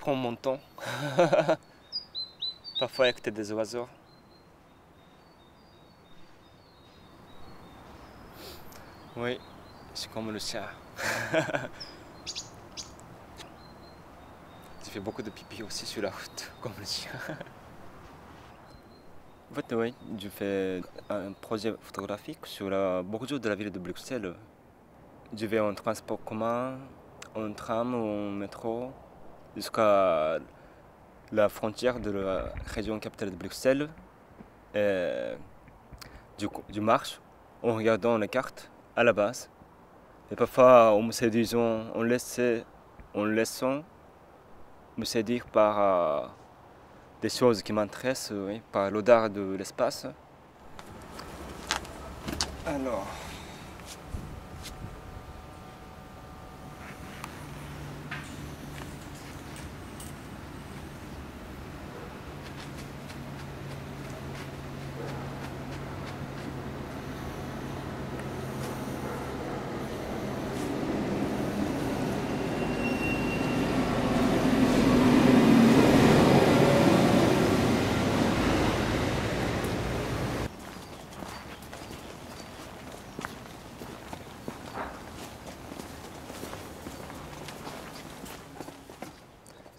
prends mon temps. Parfois écouter des oiseaux. Oui, je suis comme le chat. J'ai fait beaucoup de pipi aussi sur la route, comme le chien. En fait, oui, je fais un projet photographique sur la bordure de la ville de Bruxelles. Je vais en transport commun, en tram ou en métro, jusqu'à la frontière de la région capitale de Bruxelles. Et je marche en regardant les cartes à la base. Et parfois, on me séduisant, en laissant me séduire par des choses qui m'intéressent, oui, par l'odeur de l'espace. Alors,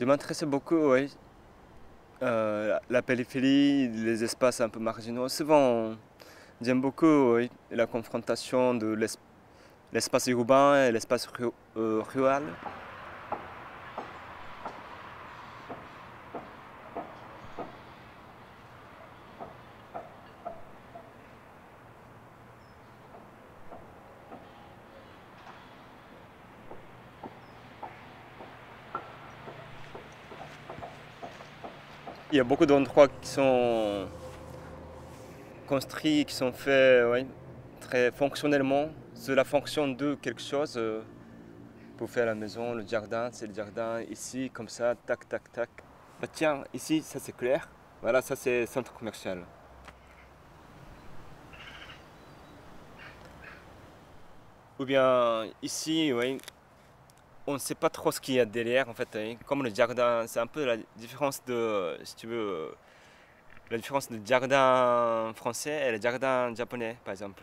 je m'intéresse beaucoup, oui, la périphérie, les espaces un peu marginaux. Souvent, j'aime beaucoup, oui, la confrontation de l'espace urbain et l'espace rural. Il y a beaucoup d'endroits qui sont construits, qui sont faits, oui, très fonctionnellement. Cela fonctionne de quelque chose. Pour faire la maison, le jardin, c'est le jardin ici, comme ça, tac, tac, tac. Bah tiens, ici, ça c'est clair. Voilà, ça c'est centre commercial. Ou bien ici, oui, on ne sait pas trop ce qu'il y a derrière en fait. Hein. Comme le jardin, c'est un peu la différence de, si tu veux, la différence du jardin français et le jardin japonais, par exemple.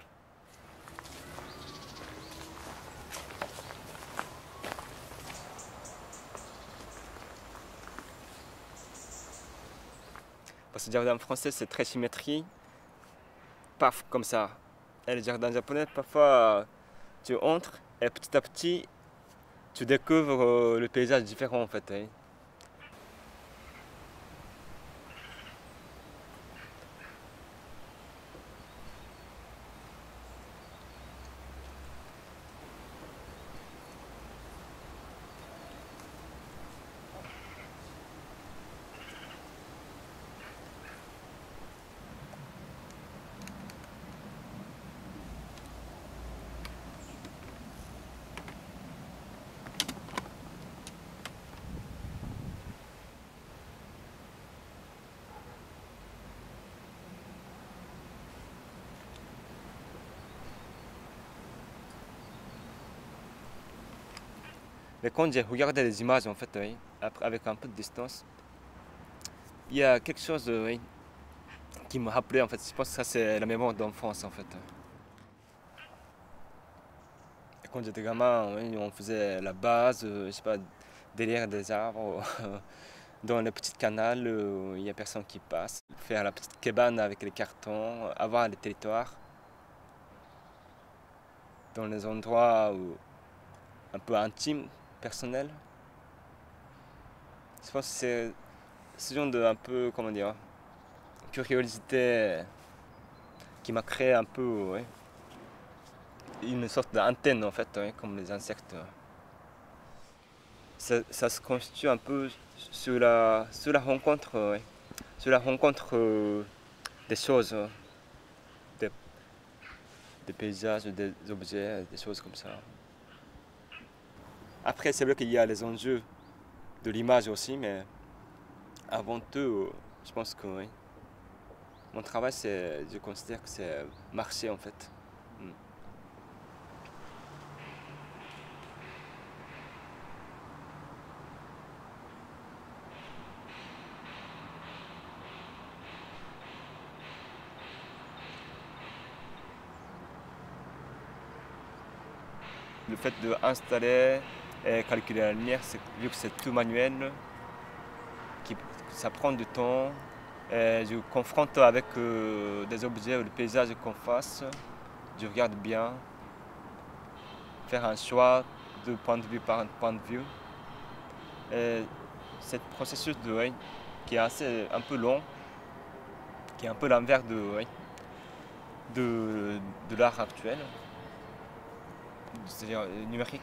Parce que le jardin français, c'est très symétrique, paf, comme ça. Et le jardin japonais, parfois, tu entres et petit à petit, tu découvres le paysage différent en fait. Hein. Mais quand j'ai regardé les images en fait, oui, après, avec un peu de distance, il y a quelque chose oui, qui me rappelait en fait. Je pense que ça c'est la mémoire d'enfance en fait. Et quand j'étais gamin, oui, on faisait la base, je sais pas, derrière des arbres, dans les petits canals où il n'y a personne qui passe. Faire la petite cabane avec les cartons, avoir les territoires dans les endroits où, un peu intimes, personnels. Je pense que c'est ce genre de un peu, comment dire, curiosité qui m'a créé un peu ouais, une sorte d'antenne en fait, ouais, comme les insectes. Ça se constitue un peu sur la rencontre, ouais, sur la rencontre des choses, des, des paysages, des objets, des choses comme ça. Après, c'est vrai qu'il y a les enjeux de l'image aussi, mais avant tout, je pense que oui, mon travail, je considère que c'est marcher en fait. Mm. Le fait d'installer et calculer la lumière, vu que c'est tout manuel, ça prend du temps. Et je confronte avec des objets ou des paysages qu'on fasse. Je regarde bien, faire un choix de point de vue par un point de vue. Et ce processus qui est un peu long, qui est un peu l'inverse de l'art actuel, c'est-à-dire numérique.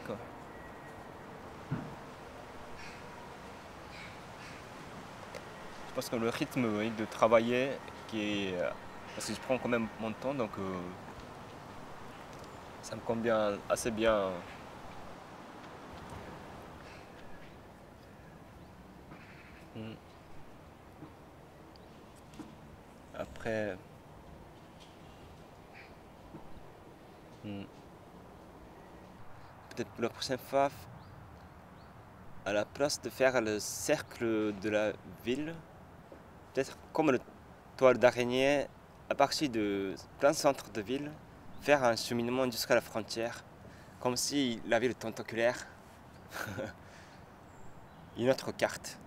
Je pense que le rythme de travailler, parce que je prends quand même mon temps, donc ça me convient assez bien. Mm. Après, peut-être pour la prochaine fois, à la place de faire le cercle de la ville, peut-être comme le toile d'araignée, à partir de plein centre de ville, faire un cheminement jusqu'à la frontière, comme si la ville tentaculaire, une autre carte.